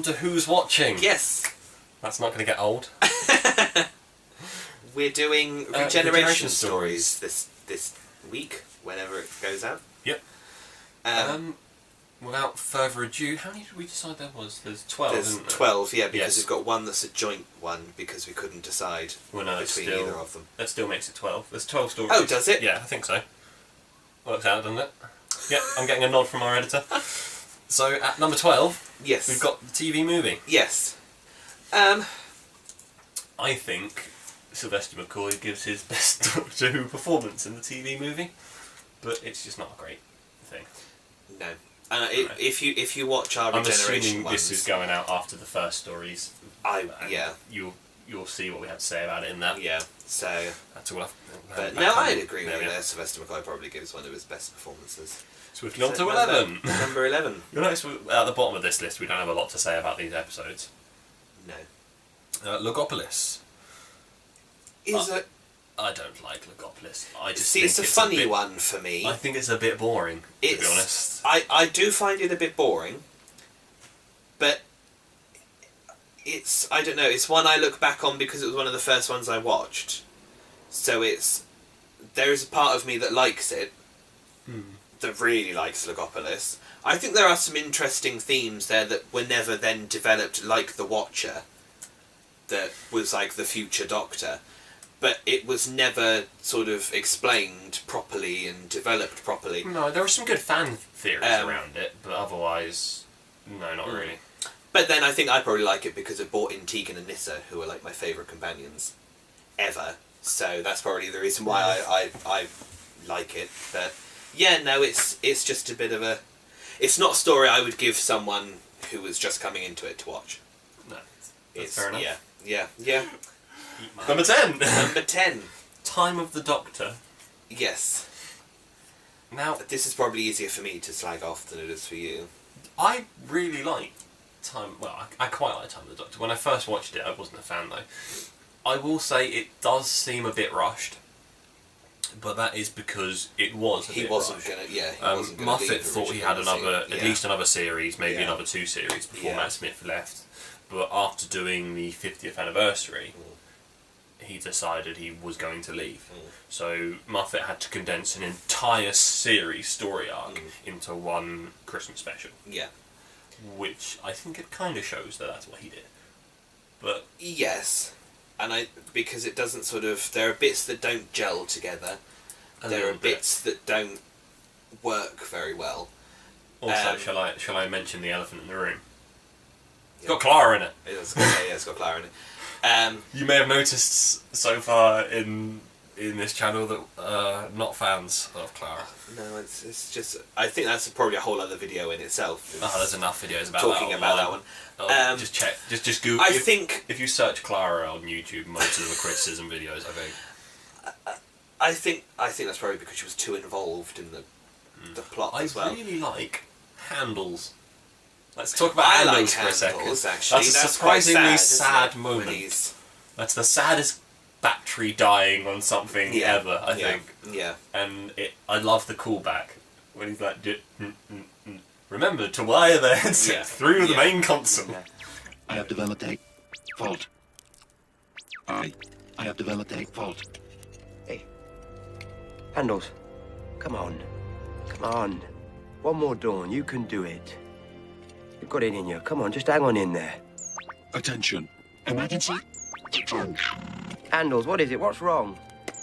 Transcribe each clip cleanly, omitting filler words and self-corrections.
to Who's Watching. Yes. That's not going to get old. We're doing Regeneration stories this week, whenever it goes out. Yep. Without further ado, how many did we decide there was? There's 12, There's isn't there? 12, yeah, because we've got one that's a joint one, because we couldn't decide between either of them. That still makes it 12. There's 12 stories. Oh, does it? Yeah, I think so. Works out, doesn't it? Yep, I'm getting a nod from our editor. So, at number 12, yes, we've got the TV movie. Yes. I think Sylvester McCoy gives his best Doctor Who performance in the TV movie, but it's just not a great thing. No. If you watch our Regeneration I'm assuming ones, this is going out after the first stories. You'll see what we have to say about it in that. Yeah. So that's all. But no, I'd agree with that. Sylvester McCoy probably gives one of his best performances. Swiftly on to 11. Number 11. You'll notice at the bottom of this list we don't have a lot to say about these episodes. No. Logopolis. I don't like Logopolis. I just think it's a funny one for me. I think it's a bit boring, to be honest. I do find it a bit boring, but I don't know, it's one I look back on because it was one of the first ones I watched. So there is a part of me that likes it, that really likes Logopolis. I think there are some interesting themes there that were never then developed, like the Watcher, that was like the future Doctor. But it was never sort of explained properly and developed properly. No, there were some good fan theories around it, but otherwise, no, not really. But then I think I probably like it because it brought in Tegan and Nyssa, who are like my favourite companions ever. So that's probably the reason why I like it. But yeah, no, it's just a bit of a... It's not a story I would give someone who was just coming into it to watch. No, that's fair enough. Yeah. Number 10! Number 10. Time of the Doctor. Yes. Now, this is probably easier for me to slag off than it is for you. I really like I quite like Time of the Doctor. When I first watched it, I wasn't a fan though. I will say it does seem a bit rushed, but that is because it was a bit rushed. Moffat thought he had at least another series, maybe another 2 series before Matt Smith left. But after doing the 50th anniversary, he decided he was going to leave. So Moffat had to condense an entire series story arc into one Christmas special. Yeah. Which I think it kind of shows that that's what he did. But yes, and because it doesn't sort of... There are bits that don't gel together. There are bits that don't work very well. Also, shall I mention the elephant in the room? It's got Clara in it. It's got Clara in it. You may have noticed so far in this channel that not fans of Clara. No, it's just... I think that's probably a whole other video in itself. There's enough videos about talking about that one. Just check. Just Google. If you search Clara on YouTube, most of the criticism videos, I think. I think that's probably because she was too involved in the plot as well. I really like Handles. Let's talk about Handles for a second. Actually, that's a surprisingly sad moment. That's the saddest battery dying on something ever, I think. Yeah. And I love the callback when he's like, remember to wire the headset through the main console. I have developed a fault. I have developed a fault. Hey, Handles, come on. One more dawn, you can do it. You've got it in you. Come on, just hang on in there. Attention. Emergency? Handles, what is it? What's wrong?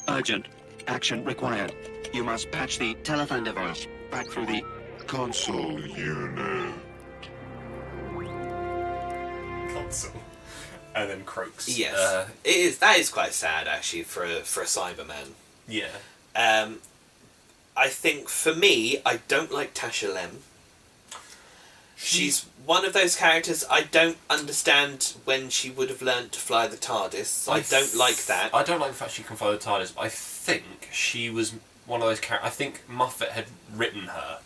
Urgent. Action required. You must patch the telephone device back through the console unit. Console. And then croaks. Yes. That is quite sad, actually, for a Cyberman. Yeah. I think, for me, I don't like Tasha Lem. She's one of those characters I don't understand when she would have learned to fly the TARDIS. I don't like that. I don't like the fact she can fly the TARDIS, but I think she was one of those characters... I think Moffat had written her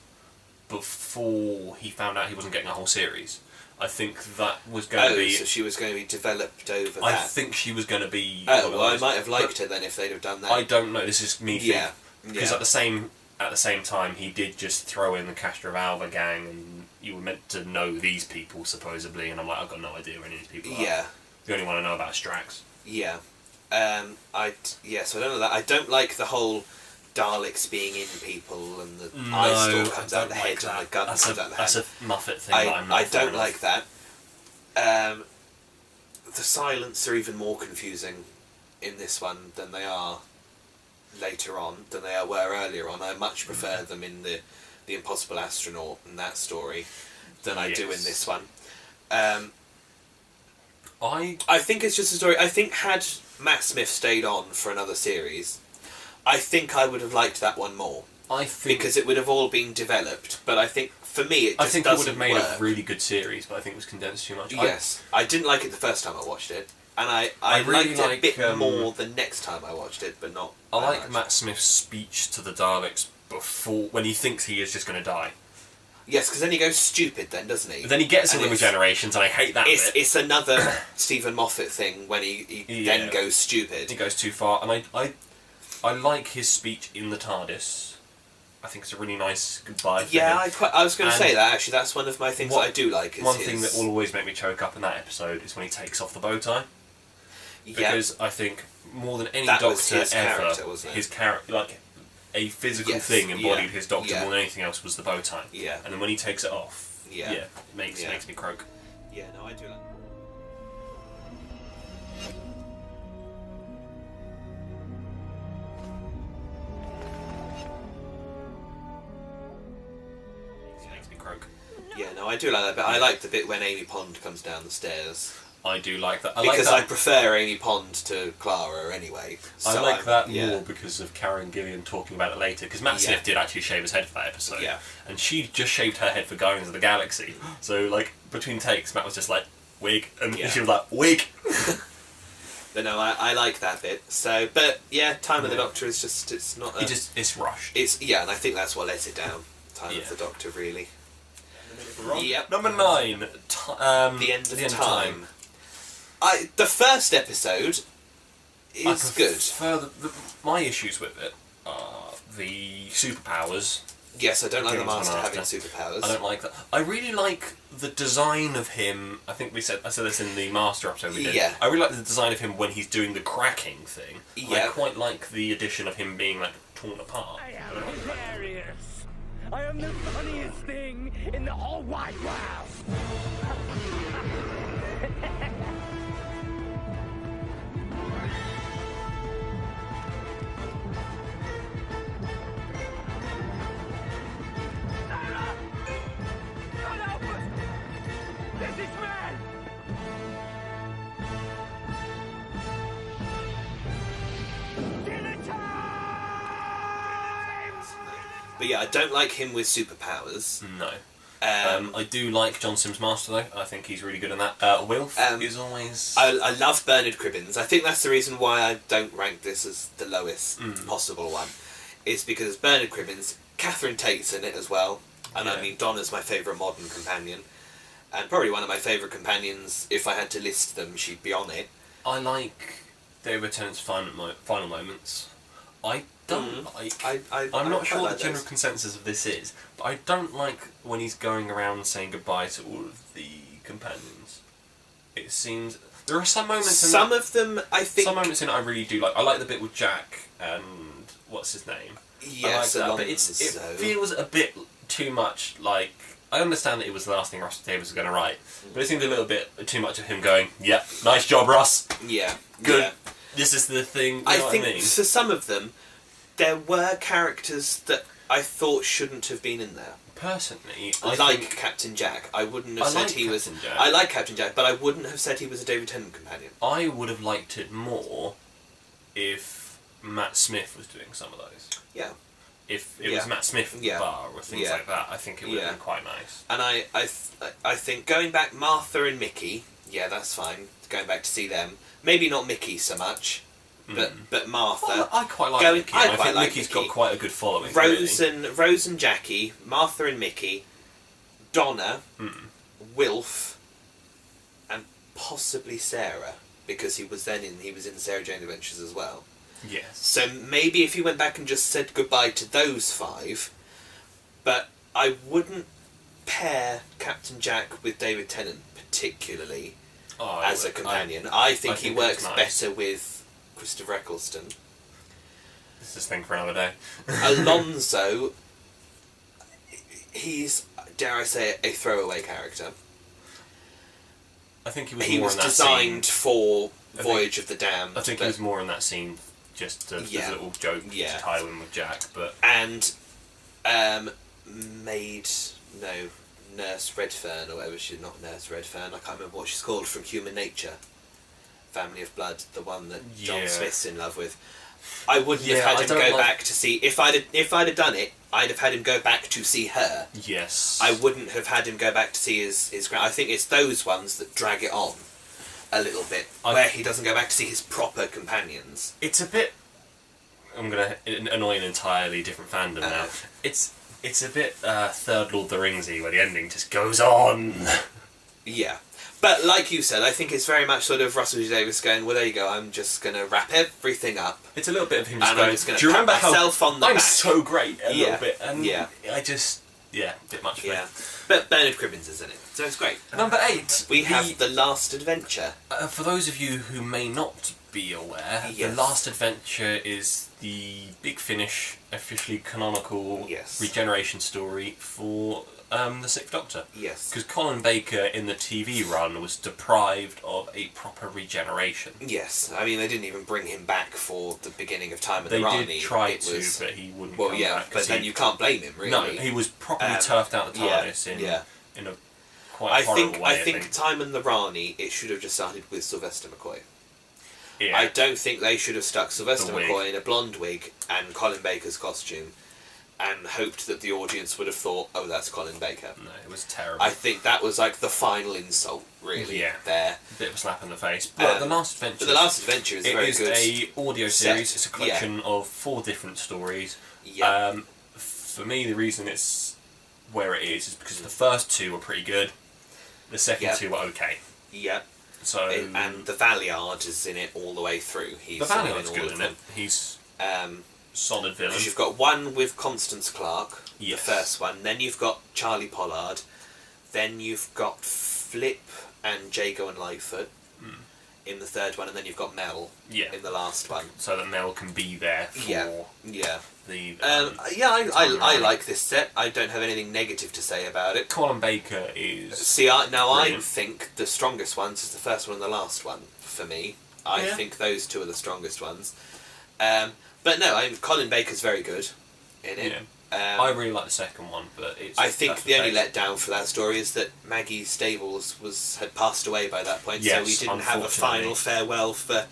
before he found out he wasn't getting a whole series. I think that was going to be... so she was going to be developed over that. I think she was going to be... I might have liked her then if they'd have done that. I don't know, this is me thinking. Because at the same at the same time, he did just throw in the Castrovalva gang, and you were meant to know these people, supposedly, and I'm like, I've got no idea who any of these people are. Yeah. The only one I know about is Strax. Yeah. So I don't know that. I don't like the whole Daleks being in people and the eye stalk comes out the head and the gun comes out the hand. That's a Muppet thing that I'm not I fan don't of. like that. The silence are even more confusing in this one than they are later on, than they were earlier on. I much prefer them in the Impossible Astronaut and that story than I do in this one. I think it's just a story. I think had Matt Smith stayed on for another series, I think I would have liked that one more. Because it would have all been developed. But I think, for me, it just doesn't work. it would have made a really good series, but I think it was condensed too much. Yes. I didn't like it the first time I watched it. And I really liked it like, a bit more the next time I watched it, but not I that like much. Matt Smith's speech to the Daleks before, when he thinks he is just going to die. Yes, because then he goes stupid then, doesn't he? But then he gets all the regenerations, and I hate that bit. It's another Stephen Moffat thing when he then goes stupid. He goes too far, and I like his speech in the TARDIS. I think it's a really nice goodbye for him. I was going to say that, actually. That's one of my things that I do like. One thing that will always make me choke up in that episode is when he takes off the bow tie. Because I think more than any Doctor was his ever, character, wasn't it? his character, like a physical thing embodied his Doctor more than anything else was the bow tie. Yeah. And then when he takes it off, it makes me croak. Yeah, no, I do like. Makes me croak. Yeah, no, I do like that bit. I like the bit when Amy Pond comes down the stairs. I do like that. I prefer Amy Pond to Clara anyway. So I like that more because of Karen Gillian talking about it later. Because Matt Smith did actually shave his head for that episode. Yeah. And she just shaved her head for Guardians of the Galaxy. So, like, between takes, Matt was just like, wig. And she was like, wig. But no, I like that bit. So, but yeah, Time of the Doctor is just, it's not... It's rushed. And I think that's what lets it down. Time of the Doctor, really. Yep. Number 9. The End of Time. The first episode is good. My issues with it are the superpowers. Yes, I don't like the Master having superpowers. I don't like that. I really like the design of him. I think I said this in the Master episode we did. Yeah. I really like the design of him when he's doing the cracking thing. Yeah. I quite like the addition of him being like torn apart. I am hilarious. I am the funniest thing in the whole wide world. But yeah, I don't like him with superpowers. No. I do like John Sims Master though. I think he's really good in that. Wilf is always... I love Bernard Cribbins. I think that's the reason why I don't rank this as the lowest possible one. Is because Bernard Cribbins, Catherine Tate's in it as well. And I mean, Donna's my favourite modern companion. And probably one of my favourite companions, if I had to list them, she'd be on it. I like David Tennant's final moments. I don't like... I'm not sure what the general consensus of this is, but I don't like when he's going around saying goodbye to all of the companions. It seems... There are some moments in Some of them, I think... Some moments in it I really do like. I like the bit with Jack and... What's his name? Yes, I like that, but it feels a bit too much like... I understand that it was the last thing Russ Davies was going to write, but it seemed a little bit too much of him going, yep, nice job, Russ. Yeah. Good. Yeah. This is the thing. I think for some of them, there were characters that I thought shouldn't have been in there. Personally, I think Captain Jack. I wouldn't have said he was... I like Captain Jack, but I wouldn't have said he was a David Tennant companion. I would have liked it more if Matt Smith was doing some of those. Yeah. If it was Matt Smith at the bar or things like that, I think it would have been quite nice. And I think going back, Martha and Mickey, yeah, that's fine. Going back to see them. Maybe not Mickey so much, but Martha. Well, I quite like Mickey. I think like Mickey's Mickey. got quite a good following. Rose and Jackie, Martha and Mickey, Donna, Wilf, and possibly Sarah, because he was in Sarah Jane Adventures as well. Yes. So maybe if he went back and just said goodbye to those 5, but I wouldn't pair Captain Jack with David Tennant particularly as a companion. I think he works better with Christopher Eccleston. This is a thing for another day. Alonso, he's, dare I say it, a throwaway character. I think he was He more was in that designed scene. for Voyage of the Damned. I think he was more in that scene just as a little joke to tie in with Jack, but... And Nurse Redfern, or whatever she's not Nurse Redfern, I can't remember what she's called, from Human Nature. Family of Blood, the one that John Smith's in love with. I wouldn't have had him go back to see... If I'd have done it, I'd have had him go back to see her. Yes. I wouldn't have had him go back to see his I think it's those ones that drag it on a little bit, where he doesn't go back to see his proper companions. It's a bit... I'm going to annoy an entirely different fandom now. It's a bit Third Lord of the Ringsy, where the ending just goes on. Yeah. But like you said, I think it's very much sort of Russell T Davies going, well, there you go, I'm just going to wrap everything up. It's a little bit of him And just I'm going, just going do you to pat remember myself how on the I'm back. so great? A little bit. And I just... Yeah, a bit much for me. But Bernard Cribbins is in it, so it's great. Number 8. We have The Last Adventure. For those of you who may not be aware, The Last Adventure is the Big Finish, officially canonical regeneration story for the Sixth Doctor. Yes. Because Colin Baker in the TV run was deprived of a proper regeneration. Yes. I mean, they didn't even bring him back for the beginning of Time in the Rani. They did try to, but he wouldn't come back. But then you can't blame him, really. No, he was properly turfed out the TARDIS in a quite horrible way, I think Time in the Rani, it should have just started with Sylvester McCoy. Yeah. I don't think they should have stuck Sylvester The wig. McCoy in a blonde wig and Colin Baker's costume and hoped that the audience would have thought, oh, that's Colin Baker. No, it was terrible. I think that was like the final insult, really, there. A bit of a slap in the face. But The Last Adventure... But The Last Adventure is a very good... It is a audio series. It's a collection of 4 different stories. Yeah. For me, the reason it's where it is because the first 2 were pretty good. The second 2 were okay. Yeah. So... And the Valiard is in it all the way through. He's the Valiard's all good of in it. He's... solid villain. Because you've got one with Constance Clark, the first one. Then you've got Charlie Pollard. Then you've got Flip and Jago and Lightfoot in the third one, and then you've got Mel in the last one. So that Mel can be there for the... I like this set. I don't have anything negative to say about it. Colin Baker is... See, I think the strongest ones is the first one and the last one, for me. I think those 2 are the strongest ones. But no, Colin Baker's very good in it. I really like the second one, but it's... I think the only letdown for that story is that Maggie Stables had passed away by that point, so we didn't have a final farewell for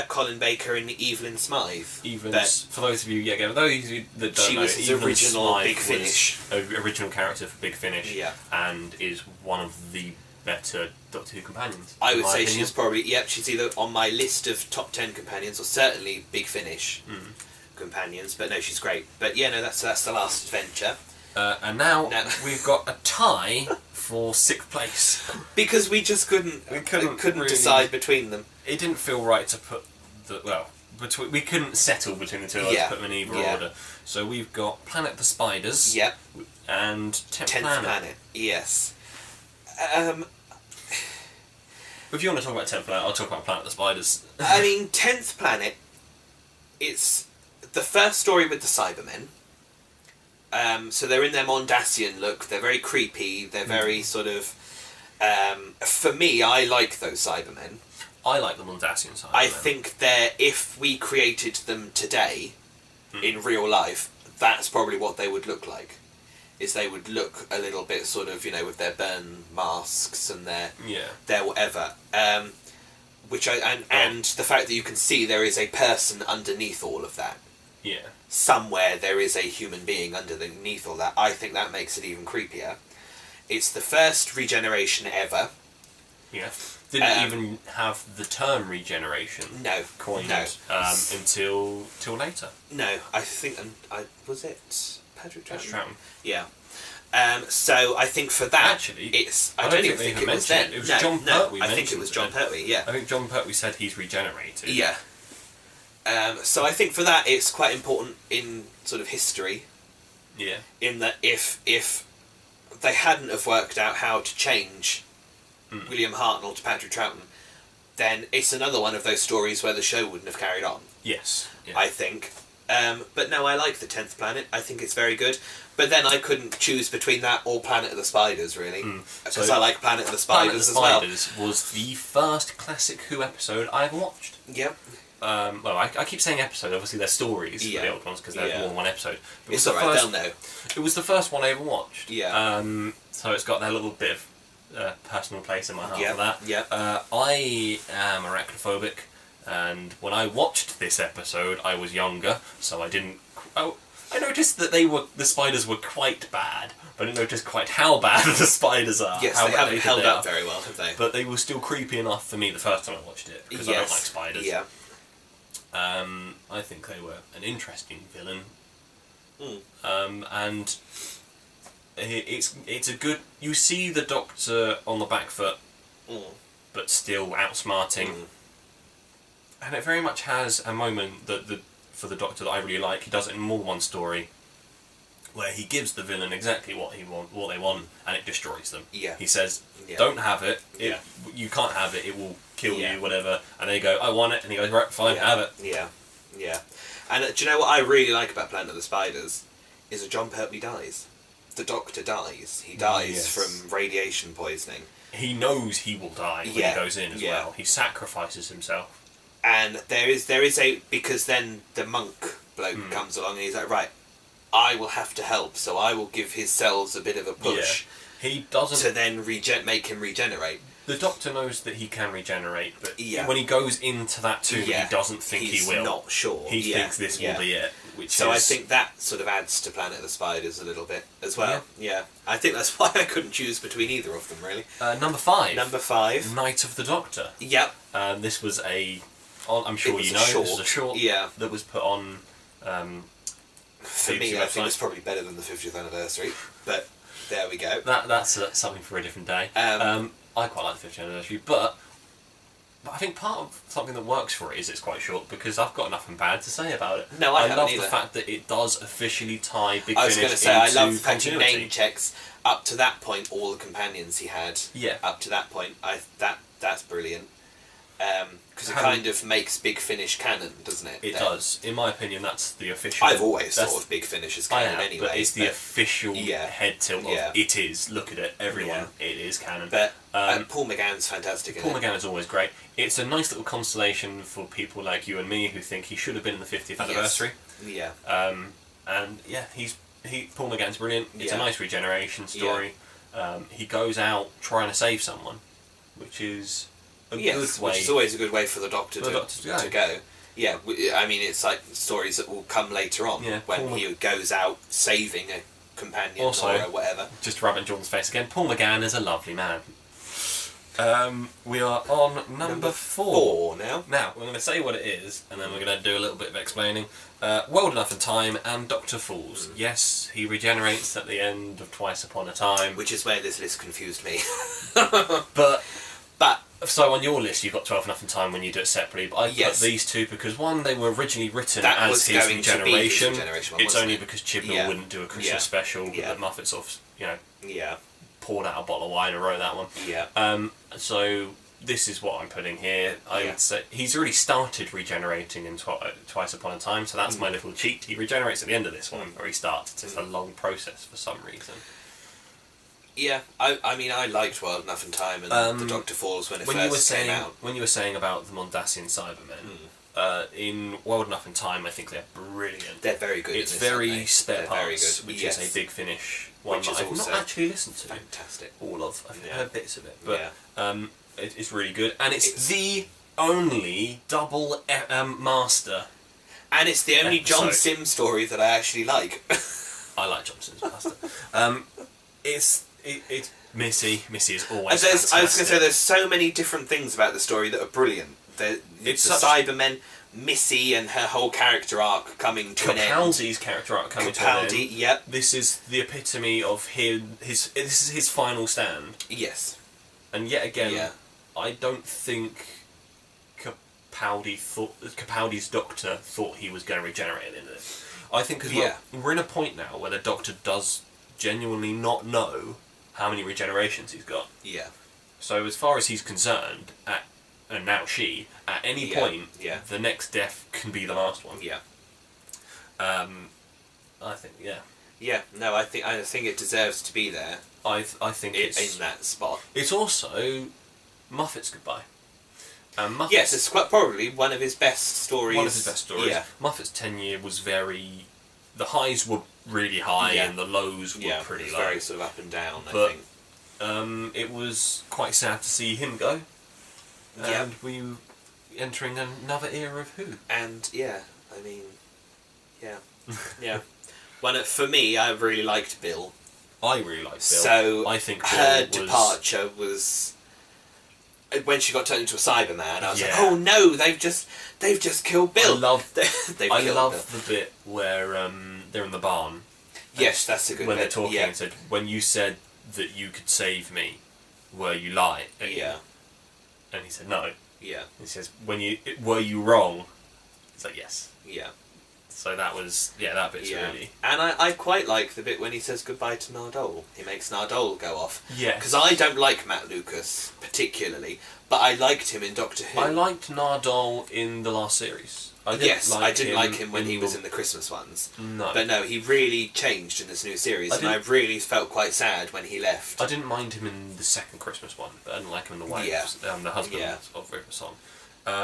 Colin Baker and Evelyn Smythe. For those of you, that don't she know, was his Evelyn original Smythe Big Finish. Original character for Big Finish, and is one of the better Doctor Who companions. I would say she's probably... she's either on my list of top 10 companions, or certainly Big Finish companions, but no, she's great. But that's The Last Adventure. And now we've got a tie for 6th place. Because we just couldn't really decide between them. It didn't feel right to put we couldn't settle between the 2 of us to put them in either order. So we've got Planet the Spiders and 10th Planet. Yes. If you want to talk about 10th Planet, I'll talk about Planet the Spiders. I mean, 10th Planet, it's the first story with the Cybermen. So they're in their Mondasian look, they're very creepy, they're very sort of... for me, I like those Cybermen. I like the Mondasian Cybermen. I think if we created them today, in real life, that's probably what they would look like. Is they would look a little bit sort of, with their burn masks and their whatever. And the fact that you can see there is a person underneath all of that. Yeah. Somewhere there is a human being underneath all that. I think that makes it even creepier. It's the first regeneration ever. Yeah. Didn't even have the term regeneration coined until later. No, I think... was it Patrick Troughton? Yeah. So I think for that, actually, I don't even think it was then. It was John Pertwee. I think it was John Pertwee. Yeah. I think John Pertwee said he's regenerated. Yeah. So I think for that it's quite important in sort of history, Yeah. in that if they hadn't have worked out how to change William Hartnell to Patrick Troughton, then it's another one of those stories where the show wouldn't have carried on, Yes. Yeah. I think. But no, I like the 10th Planet. I think it's very good. But then I couldn't choose between that or Planet of the Spiders, really. Because So- I like Planet of the Planet of Spiders the as well. Spiders was the first classic Who episode I ever watched. Yep. Well, I keep saying episode. Obviously, they're stories for Yeah. the old ones because there's Yeah. more than one episode. But It's the alright, first- they'll know. It was the first one I ever watched. Yeah. So it's got that little bit of personal place in my heart Yeah, for that. yeah. I am arachnophobic, and when I watched this episode, I was younger, so I didn't. I noticed that the spiders were quite bad, but I didn't notice quite how bad the spiders are. Yes, how they haven't related held they up are. very well, have they? But they were still creepy enough for me the first time I watched it because I don't like spiders. Yeah. I think they were an interesting villain, Mm. and it's a good. You see the Doctor on the back foot, but still outsmarting, and it very much has a moment that for the Doctor that I really like. He does it in more than one story, where he gives the villain exactly what they want, and it destroys them. Yeah. He says, Yeah. "Don't have it. Yeah. You can't have it. It will kill Yeah. you. Whatever." And they go, "I want it," and he goes, "Right, fine, have it." Yeah. Yeah. And do you know what I really like about Planet of the Spiders? Is that John Pertwee dies. The Doctor dies. He dies Yes. from radiation poisoning. He knows he will die when Yeah, he goes in as yeah. well. He sacrifices himself. And there is a because then the monk bloke comes along and he's like, right, I will have to help, so I will give his cells a bit of a push He doesn't. to then make him regenerate. The Doctor knows that he can regenerate, but Yeah. when he goes into that tomb, Yeah. he doesn't think He's he will. not sure. He Yeah, thinks this yeah. will be it. Which So is, I think that sort of adds to Planet of the Spiders a little bit as well. Yeah. I think that's why I couldn't choose between either of them, really. number 5. Number 5. Night of the Doctor. Yep. This was I'm sure was you a know, this short. was a short Yeah. that was on. For BBC me, I think website. it's probably better than the 50th anniversary. But there we go. That's something for a different day. I quite like the 50th anniversary, but I think part of something that works for it is it's quite short because I've got nothing bad to say about it. No, I haven't love either. the fact that it does officially tie Big I was Finish going to say, I into love the fact he continuity. name checks up to that point all the companions he had. Yeah. Up to that point, that's brilliant. Because it Having- kind of makes Big Finish canon, doesn't it? It then? does. In my opinion, that's the official. I've always that's- thought of Big Finish as I canon have, anyway. but it's the official Yeah. head tilt of Yeah. it is. Look at it, everyone. It is canon. But Um, Paul McGann's fantastic in Paul it. McGann is always great. It's a nice little consolation for people like you and me who think he should have been in the 50th anniversary. Yeah. And yeah, Paul McGann's brilliant. It's Yeah. a nice regeneration story. He goes out trying to save someone, which is a good way. which is always a good way for the Doctor, For the to, Doctor to go. to go. Yeah, I mean, it's like stories that will come later on Yeah, when Paul he goes out saving a companion Also- or whatever. Just to rub it in Jordan's face again, Paul McGann is a lovely man. We are on number 4. 4 now. Now, we're going to say what it is, and then we're going to do a little bit of explaining. World Enough in Time and Dr. Fools. Yes, he regenerates at the end of Twice Upon a Time. Which is where this list confused me. But, But so on your list, you've got 12 Enough in Time when you do it separately, but I Yes. put these two because, one, they were originally written That as was his going to be his regeneration. regeneration one, It's wasn't only it? because Chibnall Yeah. wouldn't do a Christmas Yeah. special Yeah. that Moffat sort of, yeah, poured out a bottle of wine and wrote that one. yeah. So this is what I'm putting here. I Yeah. would say he's already started regenerating in Twice Upon a Time, so that's my little cheat. He regenerates at the end of this one, or he starts. It's just a long process for some reason. Yeah, I mean, I liked World Enough in Time and the Doctor Falls when it first came out. When you were saying about the Mondasian Cybermen, in World Enough in Time, I think they're brilliant. They're very good. It's in this, very aren't they? spare They're parts, very good. which Yes. is a Big Finish one Which that is I've not also actually listened to. fantastic. All of. I've Yeah. heard bits of it, but Yeah. it's really good, and it's the only double master. And it's the only John Episode. Sim story that I actually like. I like Johnson's master. It's Missy. Missy is always. I was going to fantastic. say, there's so many different things about the story that are brilliant. It's the such- Cybermen, Missy and her whole character arc coming to an end. Capaldi's character arc coming to an Capaldi, end. yep. This is the epitome of his. This is his final stand, Yes. and yet again, Yeah. I don't think Capaldi's Doctor thought he was going to regenerate at the end of it. I think as well, we're in a point now where the Doctor does genuinely not know how many regenerations he's got. Yeah. So as far as he's concerned, and now she, at any point, the next death can be the last one. Yeah. I think, yeah. Yeah, no, I think it deserves to be there. I think it's in that spot. It's also Moffat's goodbye. Yes, it's quite probably one of his best stories. One of his best stories. Yeah. Moffat's tenure was very... The highs were really high and the lows were pretty low. Very sort of up and down, but, I think. It was quite sad to see him go. And we were entering another era of Who. And, yeah, I mean... Yeah. Yeah. For me, I really liked Bill. I really liked Bill. So I think her departure was... When she got turned into a Cyberman, I was like, "Oh no, they've just killed Bill." I love Bill. the bit where they're in the barn. Yes, that's a good bit. When they're talking and said, "When you said that you could save me, were you lying?" Yeah. And he said, "No." Yeah. He says, were you wrong?" It's like, yes. Yeah. So that bit's really... And I quite like the bit when he says goodbye to Nardole. He makes Nardole go off. Yeah. Because I don't like Matt Lucas, particularly, but I liked him in Doctor Who. I liked Nardole in the last series. I didn't like him when he was in the Christmas ones. No. But no, he really changed in this new series, and I really felt quite sad when he left. I didn't mind him in the second Christmas one, but I didn't like him in the wife, the husband of River Song.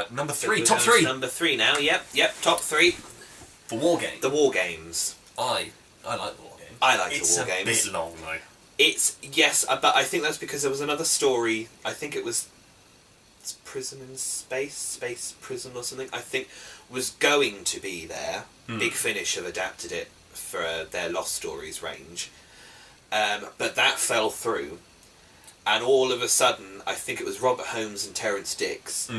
Number 3, top 3! Number 3 now, yep, top 3. The War Games. The War Games. I like the War Games. I like the War Games. It's a bit long, though. Yes, but I think that's because there was another story, I think it was Prison in Space Prison or something, I think was going to be there. Big Finish have adapted it for their Lost Stories range. But that fell through. And all of a sudden, I think it was Robert Holmes and Terrance Dicks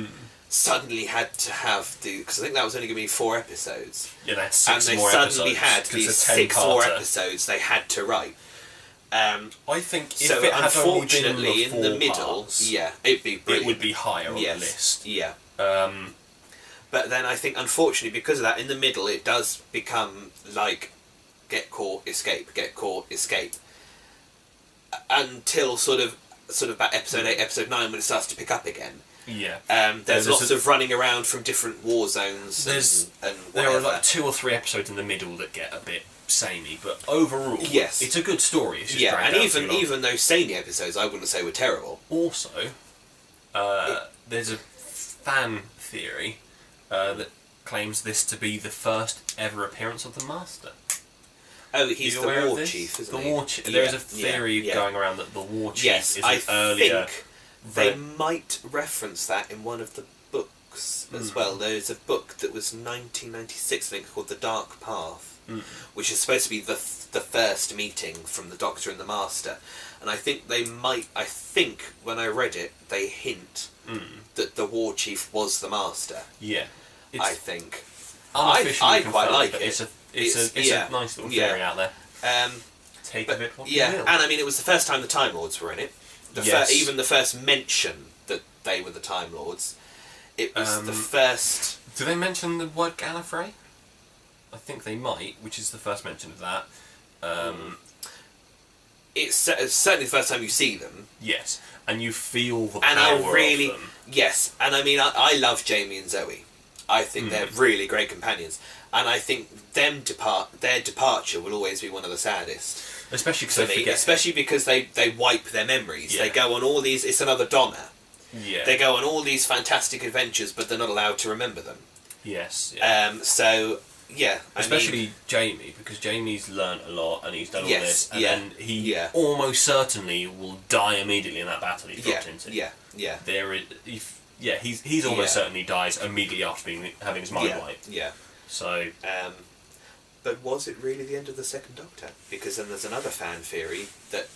suddenly had to have because I think that was only going to be 4 episodes. Yeah, they had 6 more episodes. And they suddenly had these 6 more episodes they had to write. I think if so it had unfortunately only been in the middle, parts, it'd be brilliant. it would be higher on the list. Yeah. But then I think unfortunately because of that, in the middle it does become like get caught, escape, until sort of about episode 8, episode 9 when it starts to pick up again. Yeah. There's lots of running around from different war zones and there are like 2 or 3 episodes in the middle that get a bit samey, but overall, it's a good story. It's just and even those samey episodes, I wouldn't say were terrible. Also, there's a fan theory that claims this to be the first ever appearance of the Master. Oh, he's the War Chief, isn't he? The War Chief. There's a theory going around that the War Chief is I an earlier... think they might reference that in one of the books as well. There's a book that was 1996, I think, called The Dark Path, which is supposed to be the first meeting from the Doctor and the Master. And I think when I read it, they hint that the War Chief was the Master. Yeah. I think. I quite like it. It's a nice little theory out there. Take a bit what you will. And I mean, it was the first time the Time Lords were in it. Even the first mention that they were the Time Lords. It was the first... Do they mention the word Gallifrey? I think they might, which is the first mention of that. It's certainly the first time you see them. Yes, and you feel the and power I really, of them. Yes, and I mean, I love Jamie and Zoe. I think they're really great companions. And I think their departure will always be one of the saddest. Especially because they wipe their memories. Yeah. They go on all these... It's another Donna. Yeah. They go on all these fantastic adventures, but they're not allowed to remember them. Yes. Yeah. Especially Jamie, because Jamie's learnt a lot and he's done all this, and then he almost certainly will die immediately in that battle he's dropped into. Yeah. He's almost certainly dies immediately after having his mind wiped. Yeah. So. But was it really the end of the Second Doctor? Because then there's another fan theory that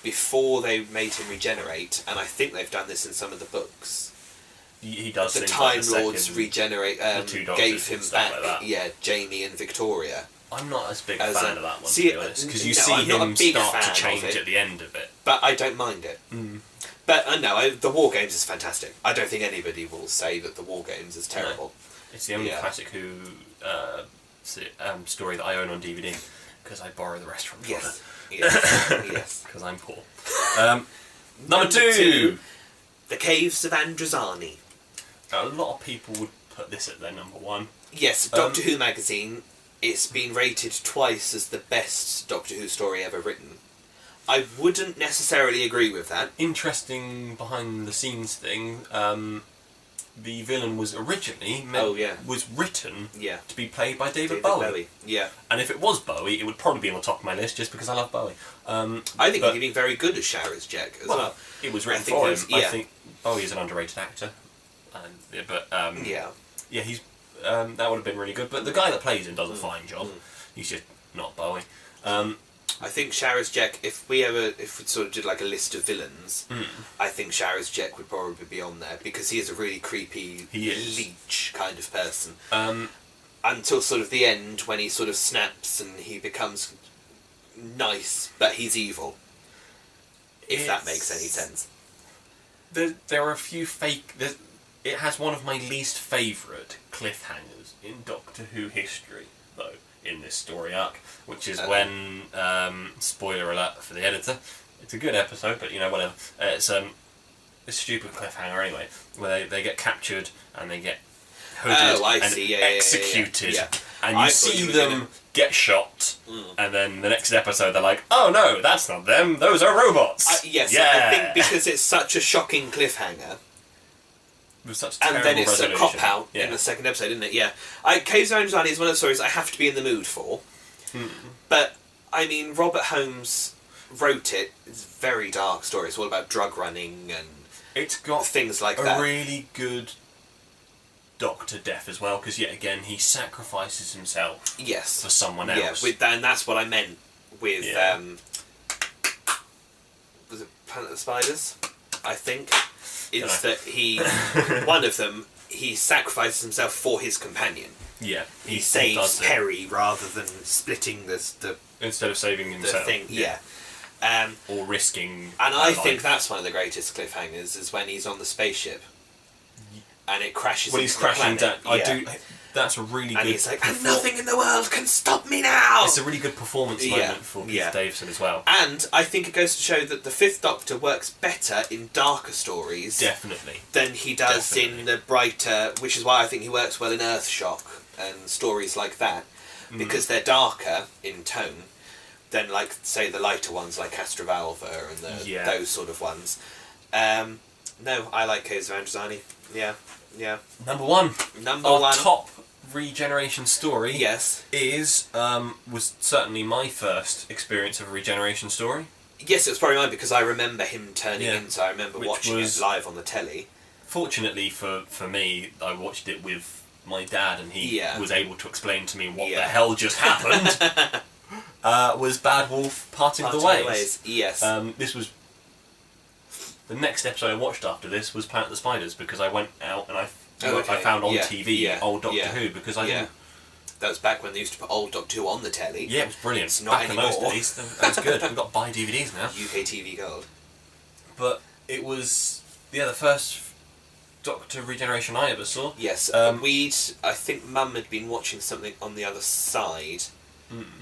before they made him regenerate, and I think they've done this in some of the books, he does. The Time Lords regenerate, gave him back, like Jamie and Victoria. I'm not as big a fan of that one, to be honest, because you see him start to change at the end of it. But I don't mind it. But no, the War Games is fantastic. I don't think anybody will say that the War Games is terrible. It's the only classic Who story that I own on DVD because I borrow the rest from Jordan. Yes. Because I'm poor. Number 2! The Caves of Androzani. A lot of people would put this at their number 1. Yes, Doctor Who magazine. It's been rated twice as the best Doctor Who story ever written. I wouldn't necessarily agree with that. Interesting behind the scenes thing. The villain was originally was written to be played by David Bowie. Yeah. And if it was Bowie, it would probably be on the top of my list just because I love Bowie. I think he'd been very good as Sharaz Jack as well. It was written for him. I think Bowie is an underrated actor. He's that would have been really good. But the guy that plays him does a fine job. He's just not Bowie. I think Sharaz Jack, if we sort of did like a list of villains, I think Sharaz Jack would probably be on there because he is a really creepy leech kind of person. Until sort of the end when he sort of snaps and he becomes nice, but he's evil. If that makes any sense. There are a few fake... It has one of my least favourite cliffhangers in Doctor Who history, though, in this story arc, which is when, spoiler alert for the editor, it's a good episode, but whatever, it's a stupid cliffhanger anyway, where they get captured and they get hooded executed, and you see them get shot, and then the next episode they're like, oh no, that's not them, those are robots! I think because it's such a shocking cliffhanger, with such and then it's resolution. a cop-out in the second episode, isn't it? Yeah. Caves of Androzani is one of the stories I have to be in the mood for. But, I mean, Robert Holmes wrote it. It's a very dark story. It's all about drug running and it's got things like that. A really good Doctor death as well, because yet again, he sacrifices himself for someone else. Yeah, and that's what I meant with... was it Planet of the Spiders? I think. Is that he, one of them, he sacrifices himself for his companion. Yeah. He saves Perry rather than splitting the instead of saving himself. The thing, or risking. And I think that's one of the greatest cliffhangers, is when he's on the spaceship and it crashes into the planet. Down. That's a really good... And he's like, and nothing in the world can stop me now! It's a really good performance moment for Peter Davison as well. And I think it goes to show that the Fifth Doctor works better in darker stories... Definitely. ...than he does in the brighter... Which is why I think he works well in Earthshock and stories like that. Because they're darker in tone than, like, say, the lighter ones like Castrovalva and those sort of ones. No, I like Caves of Androzani. Yeah. Number 1. Our top Regeneration story is was certainly my first experience of a Regeneration story. Yes, it was probably mine because I remember him turning in, so I remember watching it live on the telly. Fortunately for me, I watched it with my dad and he was able to explain to me what the hell just happened. Was Bad Wolf Parting of the Ways. Yes. This was... The next episode I watched after this was Planet of the Spiders because I went out and I found on TV old Doctor Who because I didn't... That was back when they used to put old Doctor Who on the telly. Yeah, it was brilliant. It's not back anymore. In those days, that was good. We've got buy DVDs now. UK TV Gold. But it was the first Doctor Regeneration I ever saw. Yes, I think Mum had been watching something on the other side,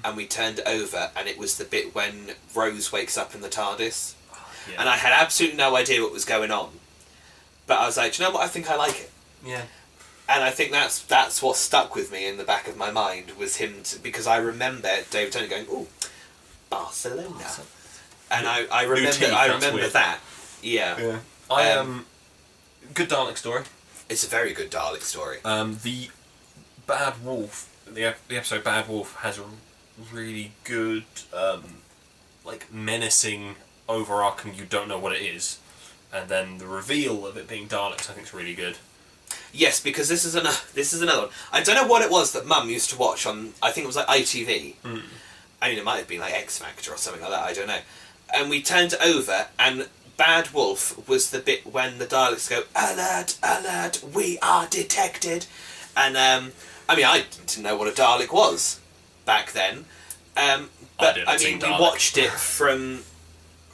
and we turned it over, and it was the bit when Rose wakes up in the TARDIS. Yeah. And I had absolutely no idea what was going on. But I was like, do you know what, I think I like it. Yeah. And I think that's what stuck with me in the back of my mind, was him, because I remember David Tennant going, ooh, Barcelona. And I remember that. Yeah. Good Dalek story. It's a very good Dalek story. The Bad Wolf, the episode Bad Wolf has a really good, menacing, overarching, you don't know what it is, and then the reveal of it being Daleks I think is really good. Yes, because this is another one. I don't know what it was that Mum used to watch on, I think it was like ITV. I mean, it might have been like X Factor or something like that, I don't know. And we turned it over, and Bad Wolf was the bit when the Daleks go, alert, alert, we are detected. And, I mean, I didn't know what a Dalek was back then. But, I mean, we watched it from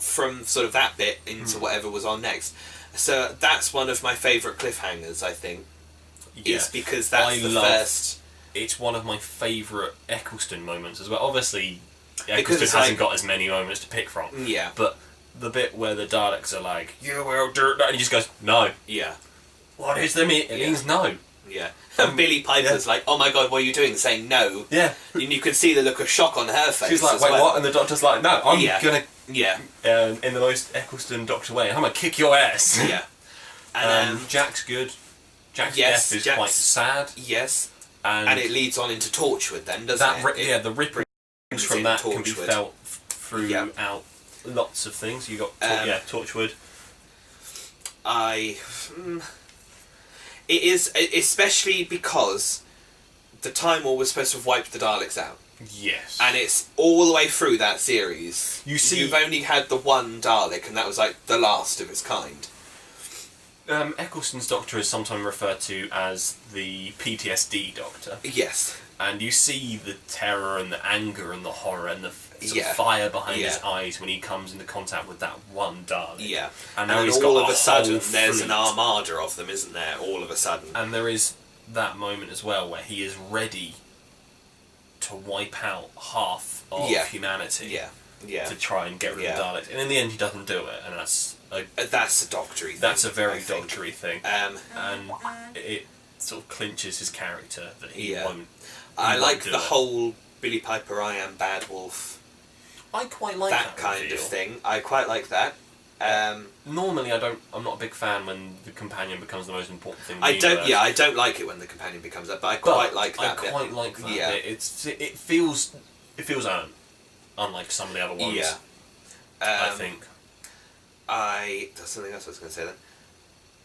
from sort of that bit into whatever was on next. So that's one of my favourite cliffhangers, I think. Yeah. Is because that's the first... It's one of my favourite Eccleston moments as well. Obviously, Because Eccleston it's hasn't got as many moments to pick from. Yeah. But the bit where the Daleks are like, "You will do that," and he just goes, "No." Yeah. What is the mean? It means no. Yeah. And Billy Piper's like, "Oh my god, what are you doing?" saying no. Yeah. And you can see the look of shock on her face. She's like, as "Wait, well. what?" And the Doctor's like, "No, I'm gonna." Yeah. In the most Eccleston Doctor way, I'm gonna kick your ass. Yeah. And Jack's good. Jack's yes, death is Jack's- quite sad. yes. And it leads on into Torchwood then, doesn't that it? the ripple brings from in that can be Torchwood. felt throughout lots of things. You got Torchwood. It is, especially because the Time War was supposed to have wiped the Daleks out. Yes. And it's all the way through that series. You've only had the one Dalek, and that was like the last of its kind. Eccleston's Doctor is sometimes referred to as the PTSD Doctor. Yes. And you see the terror and the anger and the horror and the sort of Yeah. fire behind his Yeah. eyes when he comes into contact with that one Dalek. Yeah. And now then he's all got of a sudden, whole there's fleet. an armada of them, isn't there? All of a sudden. And there is that moment as well where he is ready to wipe out half of humanity Yeah. Yeah. to try and get rid of the Daleks. And in the end, he doesn't do it, and that's That's a doctory thing. that's a very I think. doctory thing. Um, And it sort of clinches his character that he Yeah. won't. I won't like do the it. whole Billy Piper, I am Bad Wolf, I quite like that kind reveal. of thing. I quite like that. Normally, I'm not a big fan when the companion becomes the most important thing. In I the don't. universe. Yeah, I don't like it when the companion becomes that, but I But quite like that. I bit. quite like that. Yeah. Bit. It feels earned, unlike some of the other ones. Yeah. I think. That's something else I was going to say then.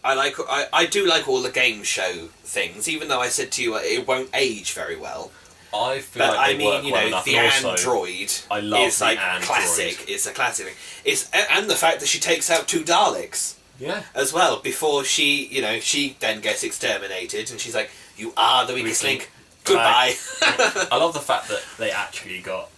I do like all the game show things, even though I said to you it won't age very well. I feel But like I they mean, work you well know, enough, the and also, android I love is the like android. classic. It's a classic thing. And the fact that she takes out 2 Daleks Yeah. as well before she then gets exterminated, and she's like, "You are the weakest link. Goodbye." I love the fact that they actually got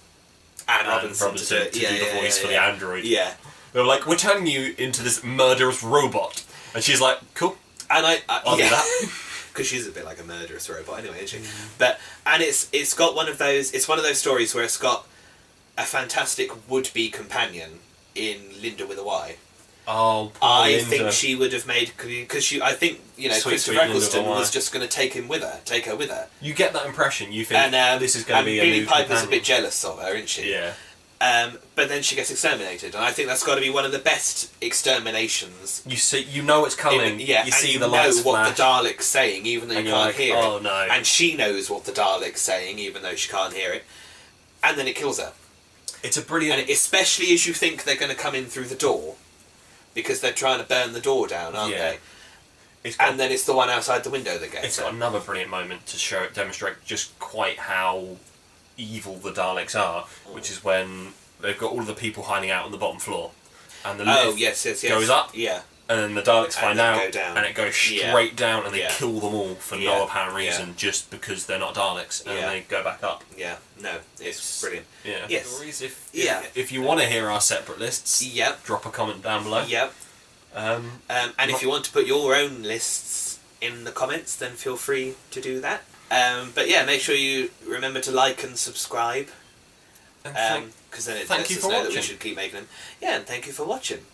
Anne Anne Robinson to do the voice for the android. Yeah. They were like, "We're turning you into this murderous robot," and she's like, "Cool, And I'll do that." Because she's a bit like a murderous robot anyway, isn't she? And it's got one of those stories where it's got a fantastic would-be companion in Linda with a Y. Oh, poor I Linda. think she would have made, because I think Sweet, Christopher sweet Linda Eccleston with a Y. was just going to take her with her. You get that impression. You think And this is going to be a Billy new Piper's companion. a bit jealous of her, isn't she? Yeah. But then she gets exterminated, and I think that's got to be one of the best exterminations. You know it's coming. Yeah, you see and the you know lights what flash. the Dalek's saying, even though And you you're can't like, hear "Oh, it. no." And she knows what the Dalek's saying, even though she can't hear it. And then it kills her. It's a brilliant. And especially as you think they're going to come in through the door, because they're trying to burn the door down, aren't Yeah. they? It's got, And then it's the one outside the window that gets it's her. got another brilliant moment to demonstrate just quite how evil the Daleks are, which is when they've got all of the people hiding out on the bottom floor, and the lift yes. goes up, Yeah. and then the Daleks And find then out, go down. and it goes Yeah. straight down, and they Yeah. kill them all for Yeah. no apparent reason, Yeah. just because they're not Daleks, and Yeah. then they go back up. Yeah. No, it's brilliant. Yeah. Yes. Stories, Yeah. If you want to hear our separate lists, Yep. drop a comment down below. Yep. And if you want to put your own lists in the comments, then feel free to do that. But yeah, make sure you remember to like and subscribe, And because then it thank lets you us for know that we watching. should keep making them. Yeah, and thank you for watching.